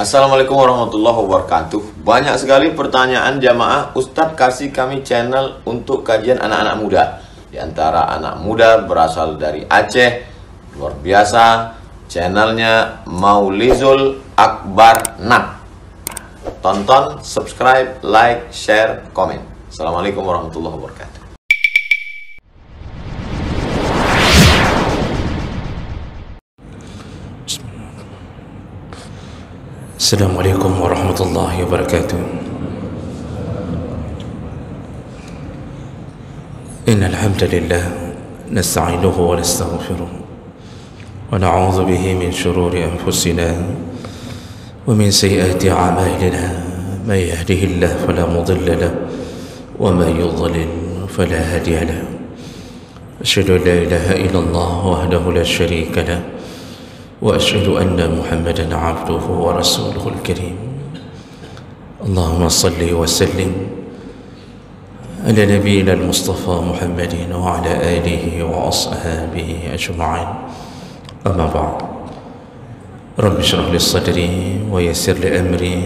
Assalamualaikum warahmatullahi wabarakatuh. Banyak sekali pertanyaan jamaah, Ustadz kasih kami channel untuk kajian anak-anak muda. Di antara anak muda berasal dari Aceh, luar biasa. Channelnya Maulizul Akbar Nak. Tonton, subscribe, like, share, komen. Assalamualaikum warahmatullahi wabarakatuh. Assalamualaikum warahmatullahi wabarakatuh. Innal hamdalillah nasta'inuhu wa nastaghfiruh wa na'udzu bihi min shururi anfusina wa min sayyiati a'malina. May yahdihillahu fala mudilla lahu wa may yudlil fala hadiya lahu. Asyhadu an la ilaha illallah wahdahu la syarika lahu وأشهد أن محمدا عبده ورسوله الكريم. اللهم صل وسلم على نبينا المصطفى محمد وعلى آله وأصحابه أجمعين. أما بعد، رب اشرح لي صدري ويسر لي أمري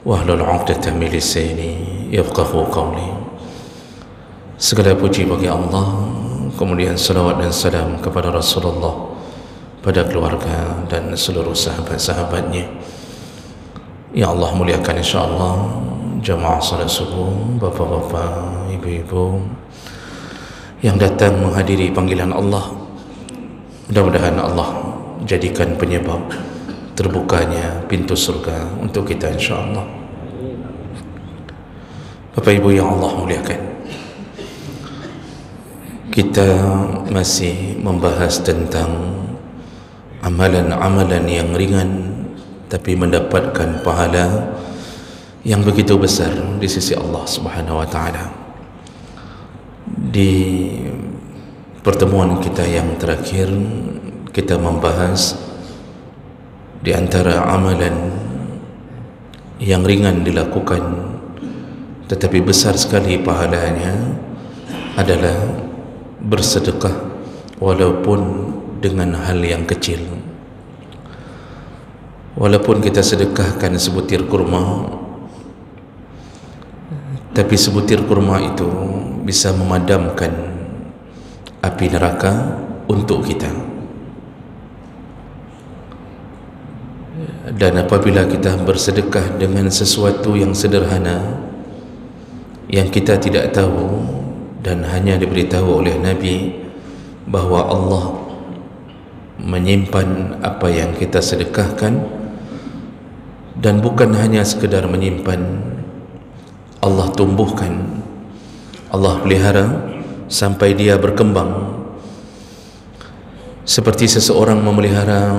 واحلل عقدة من لساني يفقهوا قولي. Segala puji bagi Allah, kemudian salawat dan salam kepada Rasulullah, pada keluarga dan seluruh sahabat-sahabatnya. Ya Allah, muliakan insyaAllah jamaah salat subuh, bapa-bapa, ibu-ibu yang datang menghadiri panggilan Allah. Mudah-mudahan Allah jadikan penyebab terbukanya pintu surga untuk kita insyaAllah. Bapak Ibu yang Allah muliakan, kita masih membahas tentang amalan-amalan yang ringan tapi mendapatkan pahala yang begitu besar di sisi Allah Subhanahu wa taala. Di pertemuan kita yang terakhir, kita membahas di antara amalan yang ringan dilakukan tetapi besar sekali pahalanya adalah bersedekah walaupun dengan hal yang kecil. Walaupun kita sedekahkan sebutir kurma, tapi sebutir kurma itu bisa memadamkan api neraka untuk kita. Dan apabila kita bersedekah dengan sesuatu yang sederhana, yang kita tidak tahu dan hanya diberitahu oleh Nabi bahawa Allah menyimpan apa yang kita sedekahkan, dan bukan hanya sekedar menyimpan, Allah tumbuhkan, Allah pelihara sampai dia berkembang, seperti seseorang memelihara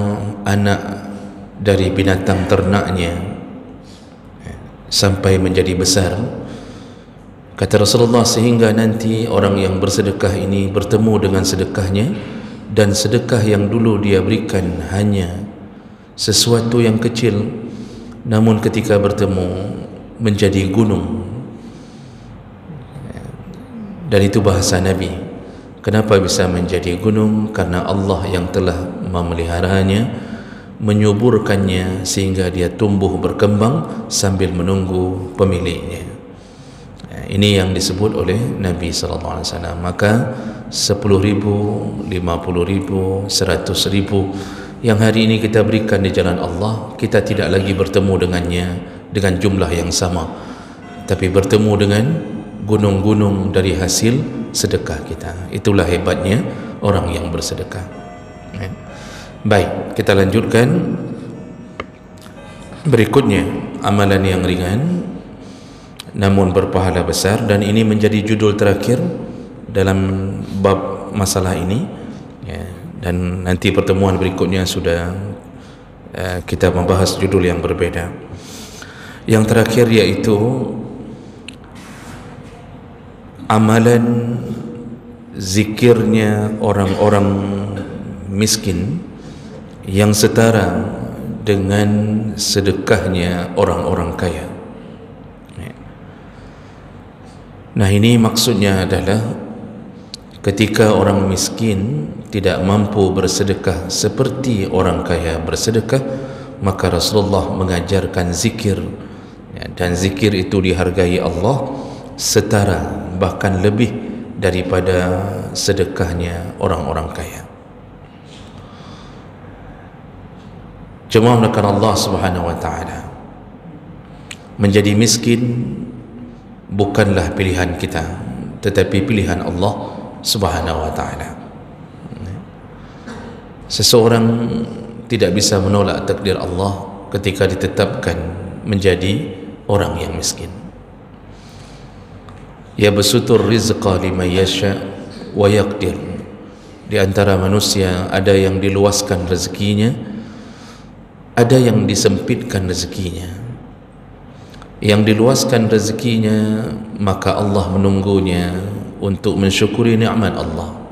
anak dari binatang ternaknya sampai menjadi besar. Kata Rasulullah, sehingga nanti orang yang bersedekah ini bertemu dengan sedekahnya, dan sedekah yang dulu dia berikan hanya sesuatu yang kecil, namun ketika bertemu menjadi gunung. Dan itu bahasa Nabi. Kenapa bisa menjadi gunung? Karena Allah yang telah memeliharanya, menyuburkannya sehingga dia tumbuh berkembang sambil menunggu pemiliknya. Ini yang disebut oleh Nabi SAW. Maka 10.000, 50.000, 100.000 yang hari ini kita berikan di jalan Allah, kita tidak lagi bertemu dengannya dengan jumlah yang sama, tapi bertemu dengan gunung-gunung dari hasil sedekah kita. Itulah hebatnya orang yang bersedekah. Baik, kita lanjutkan. Berikutnya, amalan yang ringan namun berpahala besar, dan ini menjadi judul terakhir dalam bab masalah ini ya. Dan nanti pertemuan berikutnya sudah kita membahas judul yang berbeda. Yang terakhir yaitu amalan zikirnya orang-orang miskin yang setara dengan sedekahnya orang-orang kaya. Nah, ini maksudnya adalah ketika orang miskin tidak mampu bersedekah seperti orang kaya bersedekah, maka Rasulullah mengajarkan zikir, dan zikir itu dihargai Allah setara bahkan lebih daripada sedekahnya orang-orang kaya. Jemaah melakukan Allah Subhanahu wa taala, menjadi miskin bukanlah pilihan kita, tetapi pilihan Allah Subhanahu wa taala. Seseorang tidak bisa menolak takdir Allah ketika ditetapkan menjadi orang yang miskin. Ya basutur rizqa liman yasha wa yaqdir. Di antara manusia ada yang diluaskan rezekinya, ada yang disempitkan rezekinya. Yang diluaskan rezekinya, maka Allah menunggunya untuk mensyukuri nikmat Allah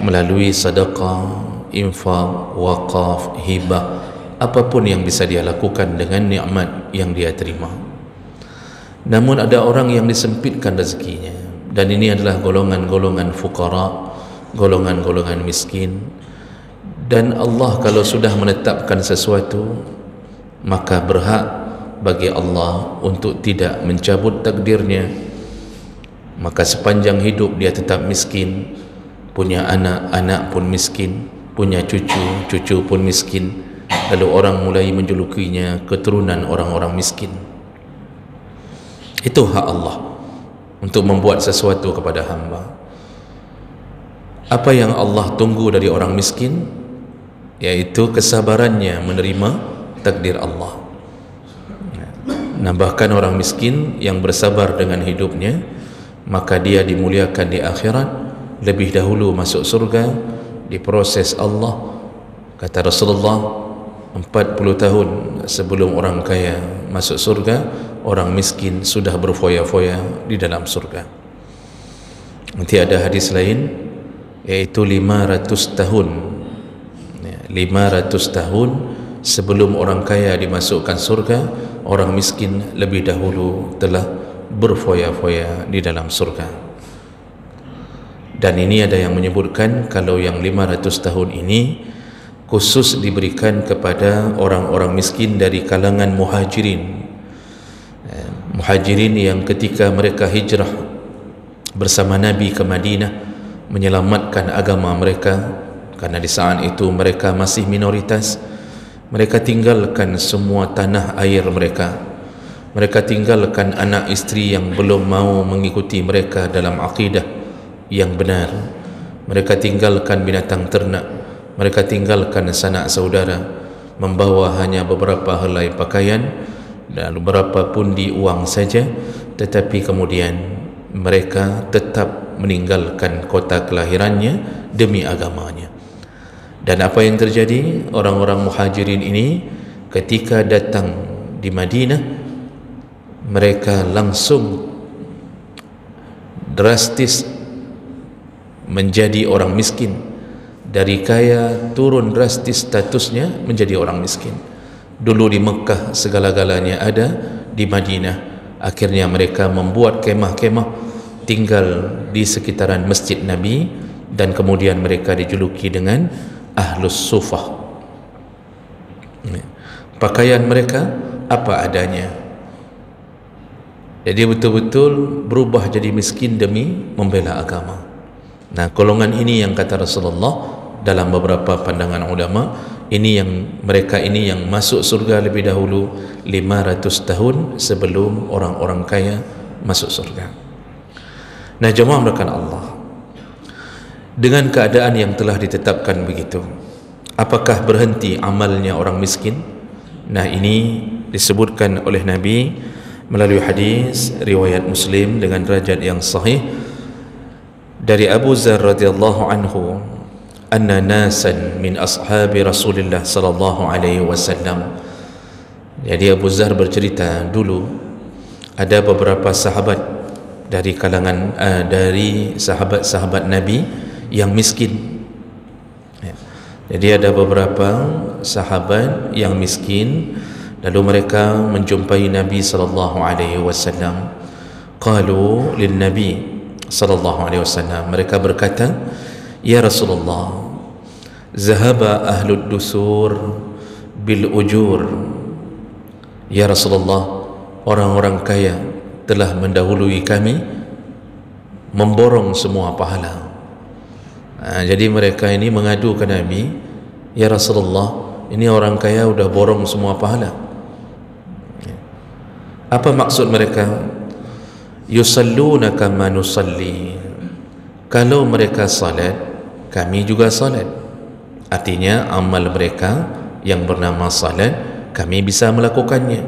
melalui sedekah, infak, wakaf, hibah, apapun yang bisa dia lakukan dengan nikmat yang dia terima. Namun ada orang yang disempitkan rezekinya, dan ini adalah golongan-golongan fuqara, golongan-golongan miskin. Dan Allah kalau sudah menetapkan sesuatu, maka berhak bagi Allah untuk tidak mencabut takdirnya. Maka sepanjang hidup dia tetap miskin, punya anak, anak pun miskin, punya cucu, cucu pun miskin. Lalu orang mulai menjulukinya keturunan orang-orang miskin. Itu hak Allah untuk membuat sesuatu kepada hamba. Apa yang Allah tunggu dari orang miskin, yaitu kesabarannya menerima takdir Allah. Nah, bahkan orang miskin yang bersabar dengan hidupnya, maka dia dimuliakan di akhirat, lebih dahulu masuk surga, diproses Allah. Kata Rasulullah, 40 tahun sebelum orang kaya masuk surga, orang miskin sudah berfoya-foya di dalam surga. Nanti ada hadis lain, yaitu 500 tahun 500 tahun sebelum orang kaya dimasukkan surga, orang miskin lebih dahulu telah berfoya-foya di dalam surga. Dan ini ada yang menyebutkan kalau yang 500 tahun ini khusus diberikan kepada orang-orang miskin dari kalangan muhajirin. Muhajirin yang ketika mereka hijrah bersama Nabi ke Madinah menyelamatkan agama mereka, karena di saat itu mereka masih minoritas. Mereka tinggalkan semua tanah air mereka, mereka tinggalkan anak istri yang belum mau mengikuti mereka dalam akidah yang benar, mereka tinggalkan binatang ternak, mereka tinggalkan sanak saudara, membawa hanya beberapa helai pakaian dan beberapa pundi uang saja, tetapi kemudian mereka tetap meninggalkan kota kelahirannya demi agamanya. Dan apa yang terjadi? Orang-orang muhajirin ini ketika datang di Madinah, mereka langsung drastis menjadi orang miskin. Dari kaya turun drastis statusnya menjadi orang miskin. Dulu di Mekah segala-galanya ada, di Madinah akhirnya mereka membuat kemah-kemah tinggal di sekitaran Masjid Nabi, dan kemudian mereka dijuluki dengan Ahlus Sufah. Pakaian mereka apa adanya. Jadi betul-betul berubah jadi miskin demi membela agama. Nah, golongan ini yang kata Rasulullah dalam beberapa pandangan ulama, ini yang mereka ini yang masuk surga lebih dahulu 500 tahun sebelum orang-orang kaya masuk surga. Nah, jemaah melakukan Allah, dengan keadaan yang telah ditetapkan begitu, apakah berhenti amalnya orang miskin? Nah, ini disebutkan oleh Nabi melalui hadis riwayat Muslim dengan derajat yang sahih dari Abu Dzar radhiyallahu anhu, anna nasan min ashabi Rasulillah sallallahu alaihi wasallam. Jadi Abu Dzar bercerita, dulu ada beberapa sahabat dari kalangan dari sahabat-sahabat Nabi yang miskin. Jadi ada beberapa sahabat yang miskin, lalu mereka menjumpai Nabi sallallahu alaihi wasallam. Qalu lin Nabi sallallahu alaihi wasallam, mereka berkata, ya Rasulullah, zahaba ahlud dusur bil ujur. Ya Rasulullah, orang-orang kaya telah mendahului kami memborong semua pahala. Jadi mereka ini mengadu ke Nabi, ya Rasulullah, ini orang kaya udah borong semua pahala. Apa maksud mereka? Yusalluna kama nusalli. Kalau mereka salat, kami juga salat. Artinya amal mereka yang bernama salat, kami bisa melakukannya.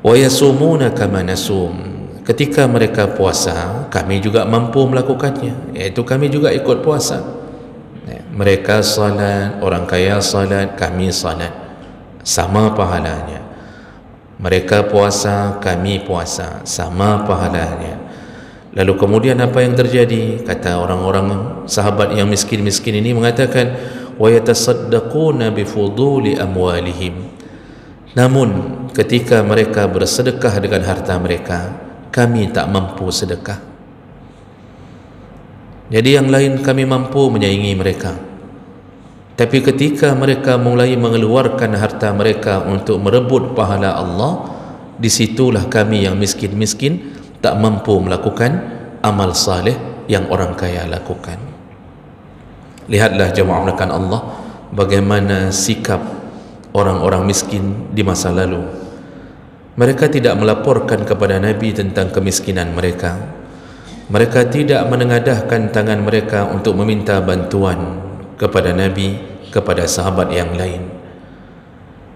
Wa yasumuna kama nasum. Ketika mereka puasa, kami juga mampu melakukannya, iaitu kami juga ikut puasa. Mereka salat, orang kaya salat, kami salat, sama pahalanya. Mereka puasa, kami puasa, sama pahalanya. Lalu kemudian apa yang terjadi? Kata orang-orang sahabat yang miskin-miskin ini mengatakan, wa yatasaddaquna bifuduli amwalihim. Namun ketika mereka bersedekah dengan harta mereka, kami tak mampu sedekah. Jadi yang lain kami mampu menyaingi mereka, tapi ketika mereka mulai mengeluarkan harta mereka untuk merebut pahala Allah, disitulah kami yang miskin-miskin tak mampu melakukan amal saleh yang orang kaya lakukan. Lihatlah jemaah melakukan Allah, bagaimana sikap orang-orang miskin di masa lalu. Mereka tidak melaporkan kepada Nabi tentang kemiskinan mereka. Mereka tidak menengadahkan tangan mereka untuk meminta bantuan kepada Nabi, kepada sahabat yang lain.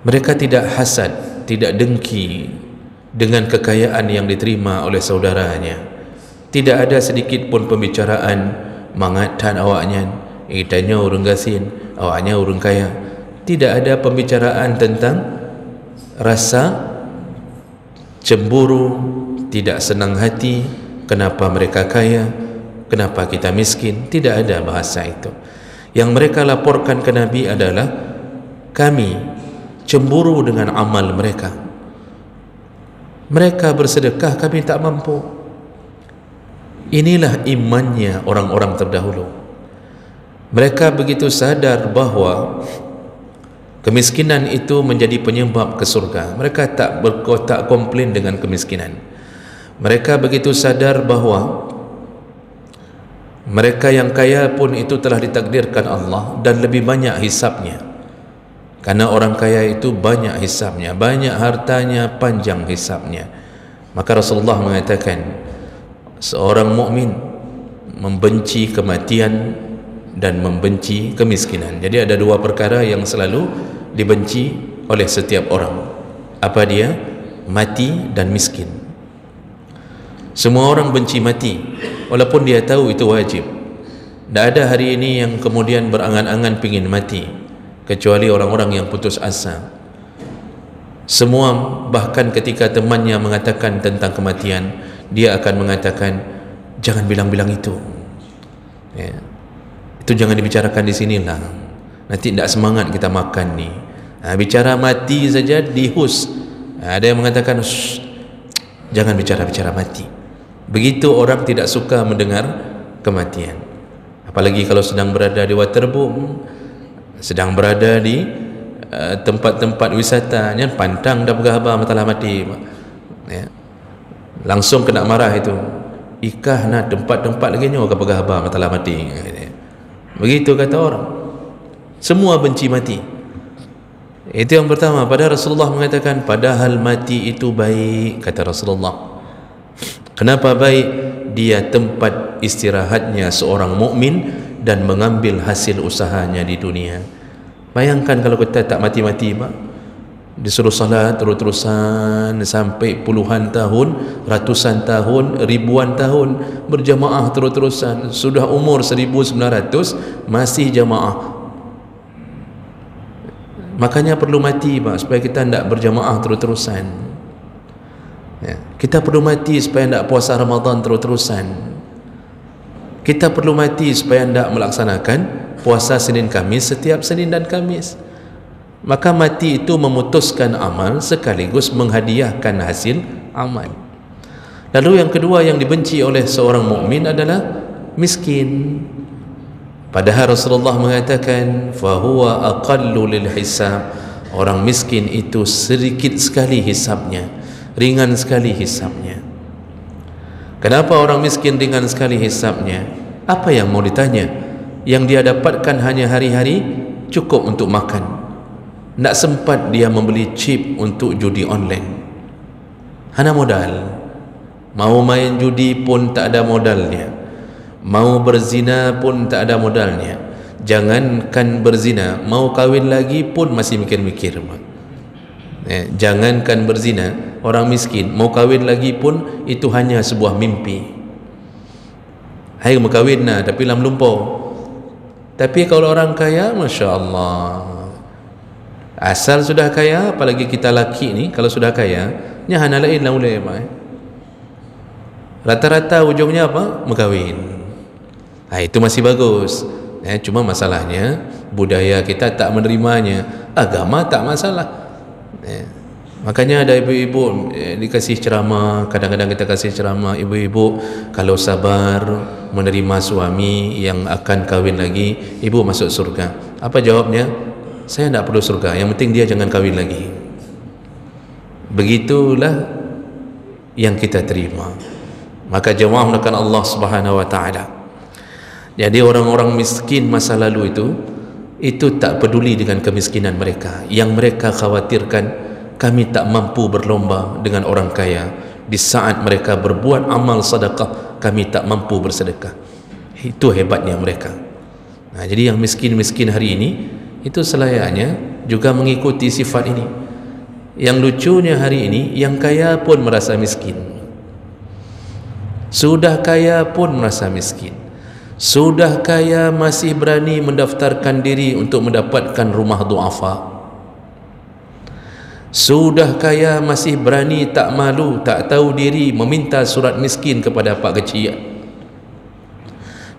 Mereka tidak hasad, tidak dengki dengan kekayaan yang diterima oleh saudaranya. Tidak ada sedikit pun pembicaraan mangatan awaknya, tanya urang gasin, awaknya urang kaya. Tidak ada pembicaraan tentang rasa cemburu, tidak senang hati, kenapa mereka kaya, kenapa kita miskin. Tidak ada bahasa itu. Yang mereka laporkan ke Nabi adalah, kami cemburu dengan amal mereka. Mereka bersedekah, kami tak mampu. Inilah imannya orang-orang terdahulu. Mereka begitu sadar bahawa kemiskinan itu menjadi penyebab ke surga. Mereka tak komplain dengan kemiskinan. Mereka begitu sadar bahawa mereka yang kaya pun itu telah ditakdirkan Allah dan lebih banyak hisapnya. Karena orang kaya itu banyak hisapnya, banyak hartanya, panjang hisapnya. Maka Rasulullah mengatakan, seorang mukmin membenci kematian dan membenci kemiskinan. Jadi ada dua perkara yang selalu dibenci oleh setiap orang. Apa dia? Mati dan miskin. Semua orang benci mati, walaupun dia tahu itu wajib. Tak ada hari ini yang kemudian berangan-angan pingin mati, kecuali orang-orang yang putus asa. Semua, bahkan ketika temannya mengatakan tentang kematian, dia akan mengatakan, jangan bilang-bilang itu, ya, itu jangan dibicarakan di sinilah, nanti tidak semangat kita makan ni. Bicara mati saja dihus. Ada yang mengatakan, jangan bicara-bicara mati. Begitu orang tidak suka mendengar kematian. Apalagi kalau sedang berada di waterboom, sedang berada di tempat-tempat wisata, ya, pantang dah bergabar matalah mati, ya, langsung kena marah itu. Ikah nak tempat-tempat lagi nyo ke bergabar matalah mati. Begitu kata orang. Semua benci mati. Itu yang pertama. Padahal Rasulullah mengatakan, padahal mati itu baik, kata Rasulullah. Kenapa baik? Dia tempat istirahatnya seorang mukmin dan mengambil hasil usahanya di dunia. Bayangkan kalau kita tak mati-mati, Pak, disuruh salat terus-terusan sampai puluhan tahun, ratusan tahun, ribuan tahun, berjamaah terus-terusan. Sudah umur 1900 masih jamaah. Makanya perlu mati, Pak, supaya kita tidak berjamaah terus-terusan, ya. Kita perlu mati supaya tidak puasa Ramadan terus-terusan. Kita perlu mati supaya tidak melaksanakan puasa Senin Kamis setiap Senin dan Kamis. Maka mati itu memutuskan amal sekaligus menghadiahkan hasil amal. Lalu yang kedua yang dibenci oleh seorang mukmin adalah miskin. Padahal Rasulullah mengatakan, fahuwa aqallu lil hisab, Orang miskin itu sedikit sekali hisabnya, ringan sekali hisabnya. Kenapa orang miskin ringan sekali hisabnya? Apa yang mau ditanya? Yang dia dapatkan hanya hari-hari cukup untuk makan. Tak sempat dia membeli chip untuk judi online. Hana modal. Mau main judi pun tak ada modalnya. Mau berzina pun tak ada modalnya. Jangankan berzina, mau kahwin lagi pun masih mikir-mikir. Jangankan berzina, orang miskin mau kahwin lagi pun itu hanya sebuah mimpi. Hai mau kahwin lah tapi lam lumpur. Tapi kalau orang kaya, Masya Allah, asal sudah kaya, apalagi kita laki ni, kalau sudah kaya nyahana lain lah mulai rata-rata ujungnya apa? Berkahwin. Itu masih bagus. Cuma masalahnya budaya kita tak menerimanya. Agama tak masalah. Makanya ada ibu-ibu dikasih ceramah, kadang-kadang kita kasih ceramah, ibu-ibu kalau sabar menerima suami yang akan kahwin lagi, ibu masuk surga. Apa jawabnya? Saya tak perlu surga, yang penting dia jangan kahwin lagi. Begitulah yang kita terima. Maka jemaah menekan Allah Subhanahu wa taala. Jadi orang-orang miskin masa lalu itu tak peduli dengan kemiskinan mereka. Yang mereka khawatirkan, kami tak mampu berlomba dengan orang kaya. Di saat mereka berbuat amal sedekah, kami tak mampu bersedekah. Itu hebatnya mereka. Jadi yang miskin-miskin hari ini itu selayaknya juga mengikuti sifat ini. Yang lucunya hari ini, yang kaya pun merasa miskin. Sudah kaya pun merasa miskin. Sudah kaya masih berani mendaftarkan diri untuk mendapatkan rumah duafa. Sudah kaya masih berani, tak malu, tak tahu diri, meminta surat miskin kepada pak kecil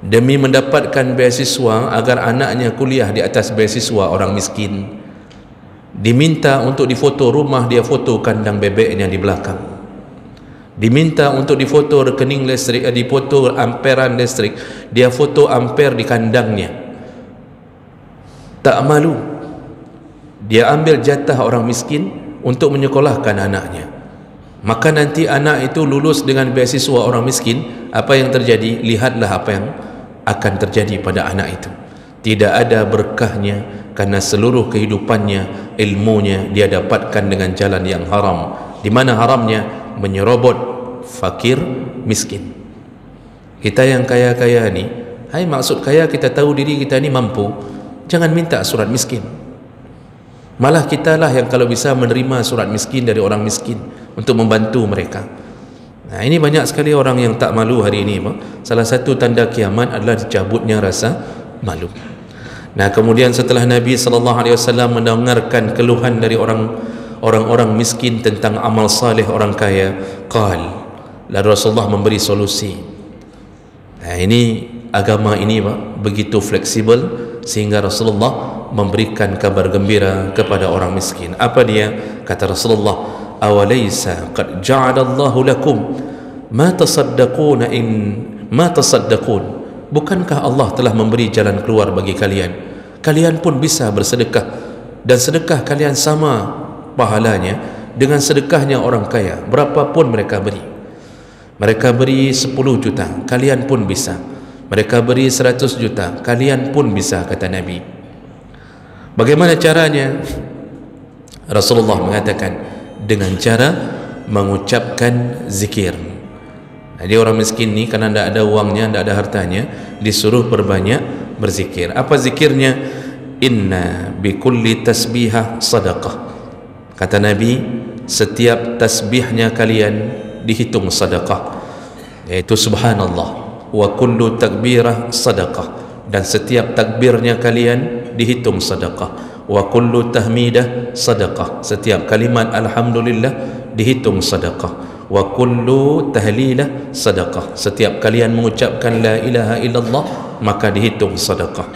demi mendapatkan beasiswa agar anaknya kuliah di atas beasiswa orang miskin. Diminta untuk difoto rumah, dia foto kandang bebeknya di belakang. Diminta untuk difoto rekening listrik, difoto amperan listrik, dia foto ampere di kandangnya. Tak malu, dia ambil jatah orang miskin untuk menyekolahkan anaknya. Maka nanti anak itu lulus dengan beasiswa orang miskin, apa yang terjadi? Lihatlah apa yang akan terjadi pada anak itu. Tidak ada berkahnya, karena seluruh kehidupannya, ilmunya dia dapatkan dengan jalan yang haram. Di mana haramnya? Menyerobot fakir miskin. Kita yang kaya-kaya ni, maksud kaya kita tahu diri kita ni mampu, jangan minta surat miskin. Malah kitalah yang kalau bisa menerima surat miskin dari orang miskin untuk membantu mereka. Ini banyak sekali orang yang tak malu hari ini. Salah satu tanda kiamat adalah dicabutnya rasa malu. Kemudian setelah Nabi SAW mendengarkan keluhan dari orang-orang miskin tentang amal saleh orang kaya, lalu Rasulullah memberi solusi. Ini agama ini begitu fleksibel sehingga Rasulullah memberikan kabar gembira kepada orang miskin. Apa dia? Kata Rasulullah, awalaysa qad ja'alallahu lakum ma tasaddaquna in ma tasaddaqun. Bukankah Allah telah memberi jalan keluar bagi kalian? Kalian pun bisa bersedekah, dan sedekah kalian sama pahalanya dengan sedekahnya orang kaya. Berapapun mereka beri. Mereka beri 10 juta, kalian pun bisa. Mereka beri 100 juta, kalian pun bisa, kata Nabi. Bagaimana caranya? Rasulullah mengatakan dengan cara mengucapkan zikir. Jadi orang miskin ni karena tidak ada uangnya, tidak ada hartanya, disuruh berbanyak berzikir. Apa zikirnya? Inna bikulli tasbihah sadaqah. Kata Nabi, setiap tasbihnya kalian dihitung sadaqah, yaitu subhanallah. Wa kullu takbirah sadaqah, dan setiap takbirnya kalian dihitung sadaqah. Wa kullu tahmidah sadaqah, setiap kalimat alhamdulillah dihitung sadaqah. Wa kullu tahlilah sadaqah, setiap kalian mengucapkan la ilaha illallah maka dihitung sadaqah.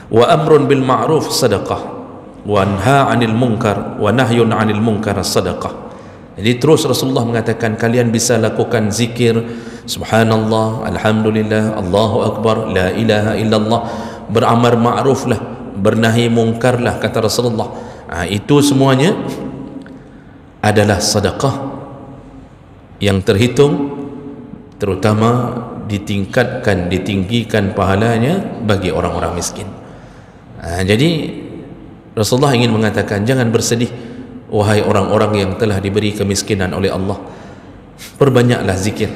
Wa amrun bil ma'ruf sadaqah, wa nha 'anil munkar wa nahyun 'anil munkar sadaqah. Jadi terus Rasulullah mengatakan kalian bisa lakukan zikir subhanallah, alhamdulillah, Allahu akbar, la ilaha illallah, beramar ma'ruf lah, bernahi mungkar lah, kata Rasulullah. Itu semuanya adalah sedekah yang terhitung, terutama ditinggikan pahalanya bagi orang-orang miskin. Jadi Rasulullah ingin mengatakan, jangan bersedih wahai orang-orang yang telah diberi kemiskinan oleh Allah. Perbanyaklah zikir,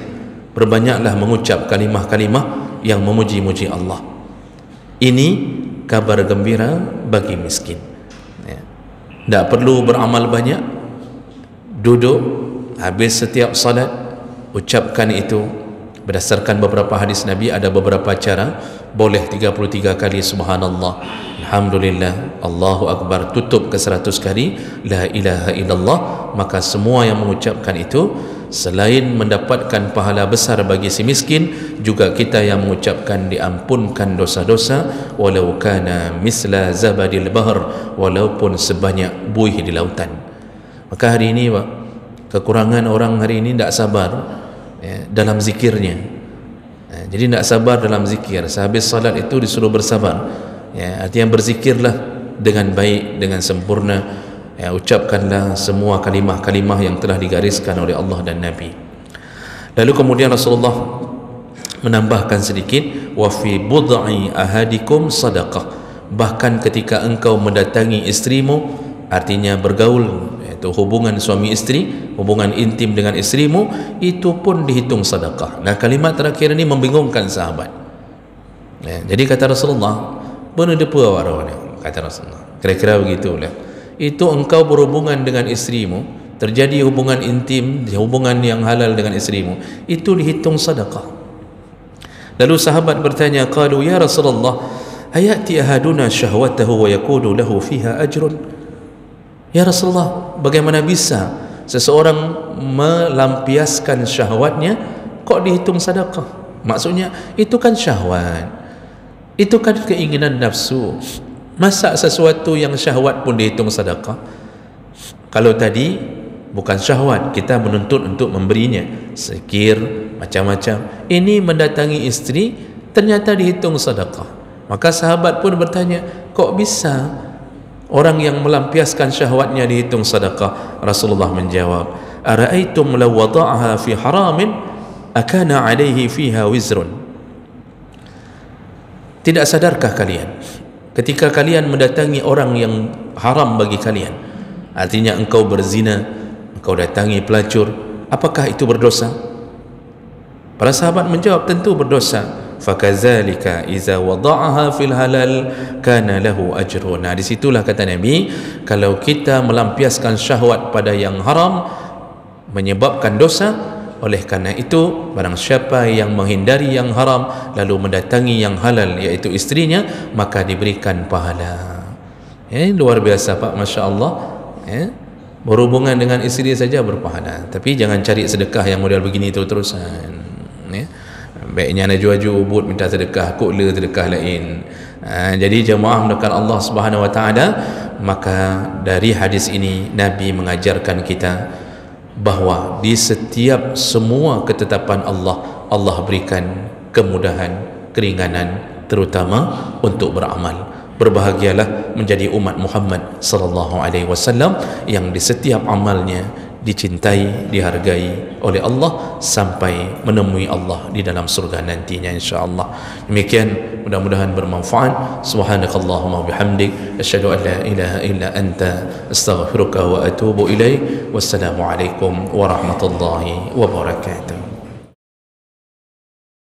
perbanyaklah mengucap kalimah-kalimah yang memuji-muji Allah. Ini kabar gembira bagi miskin. Tak perlu beramal banyak, duduk habis setiap salat ucapkan itu. Berdasarkan beberapa hadis Nabi, ada beberapa cara. Boleh 33 kali subhanallah, alhamdulillah, Allahu akbar, tutup ke 100 kali la ilaha illallah. Maka semua yang mengucapkan itu, selain mendapatkan pahala besar bagi si miskin, juga kita yang mengucapkan diampunkan dosa-dosa, walau kana misla zabadil bahr, walaupun sebanyak buih di lautan. Maka hari ini Pak, kekurangan orang hari ini tidak sabar dalam zikirnya. Jadi tidak sabar dalam zikir. Sehabis salat itu disuruh bersabar. Artinya berzikirlah dengan baik, dengan sempurna. Ucapkanlah semua kalimah-kalimah yang telah digariskan oleh Allah dan Nabi. Lalu kemudian Rasulullah menambahkan sedikit, wa fi bud'i ahadikum sadaqah. Bahkan ketika engkau mendatangi istrimu, artinya bergaul, yaitu hubungan suami istri, hubungan intim dengan istrimu, itu pun dihitung sedekah. Nah, kalimat terakhir ini membingungkan sahabat. Jadi kata Rasulullah, benar depa awak, kata Rasulullah, kira-kira begitulah. Itu engkau berhubungan dengan istrimu, terjadi hubungan intim, hubungan yang halal dengan istrimu, itu dihitung sedekah. Lalu sahabat bertanya, qalu ya Rasulullah, ayati ahaduna syahwatahu wa yakunu lahu fiha ajrun? Ya Rasulullah, bagaimana bisa seseorang melampiaskan syahwatnya kok dihitung sedekah? Maksudnya itu kan syahwat, itu kan keinginan nafsu. Masa sesuatu yang syahwat pun dihitung sedekah? Kalau tadi bukan syahwat, kita menuntut untuk memberinya zikir macam-macam. Ini mendatangi istri ternyata dihitung sedekah. Maka sahabat pun bertanya, kok bisa orang yang melampiaskan syahwatnya dihitung sedekah? Rasulullah menjawab, ara'aitum law wada'aha fi haramin akana alaihi fiha wizrun? Tidak sadarkah kalian, ketika kalian mendatangi orang yang haram bagi kalian, artinya engkau berzina, engkau datangi pelacur, apakah itu berdosa? Para sahabat menjawab, tentu berdosa. Fakazalika iza wada'aha fil halal kana lahu ajrun. Nah, disitulah kata Nabi, kalau kita melampiaskan syahwat pada yang haram menyebabkan dosa. Oleh karena itu, barang siapa yang menghindari yang haram lalu mendatangi yang halal, iaitu istrinya, maka diberikan pahala. Luar biasa Pak, Masya Allah. Berhubungan dengan istri saja berpahala. Tapi jangan cari sedekah yang model begini terus-terusan. Baiknya nak jual-jual ubud minta sedekah, kukla sedekah lain. Jadi jemaah mendekat Allah Subhanahu Wa Taala, maka dari hadis ini Nabi mengajarkan kita bahawa di setiap semua ketetapan Allah, Allah berikan kemudahan, keringanan, terutama untuk beramal. Berbahagialah menjadi umat Muhammad sallallahu alaihi wasallam yang di setiap amalnya dicintai, dihargai oleh Allah sampai menemui Allah di dalam surga nantinya, insya-Allah. Demikian, mudah-mudahan bermanfaat. Subhanakallahumma bihamdik, asyhadu an la ilaha illa anta, astaghfiruka wa atubu ilaik. Wassalamu alaikum warahmatullahi wabarakatuh.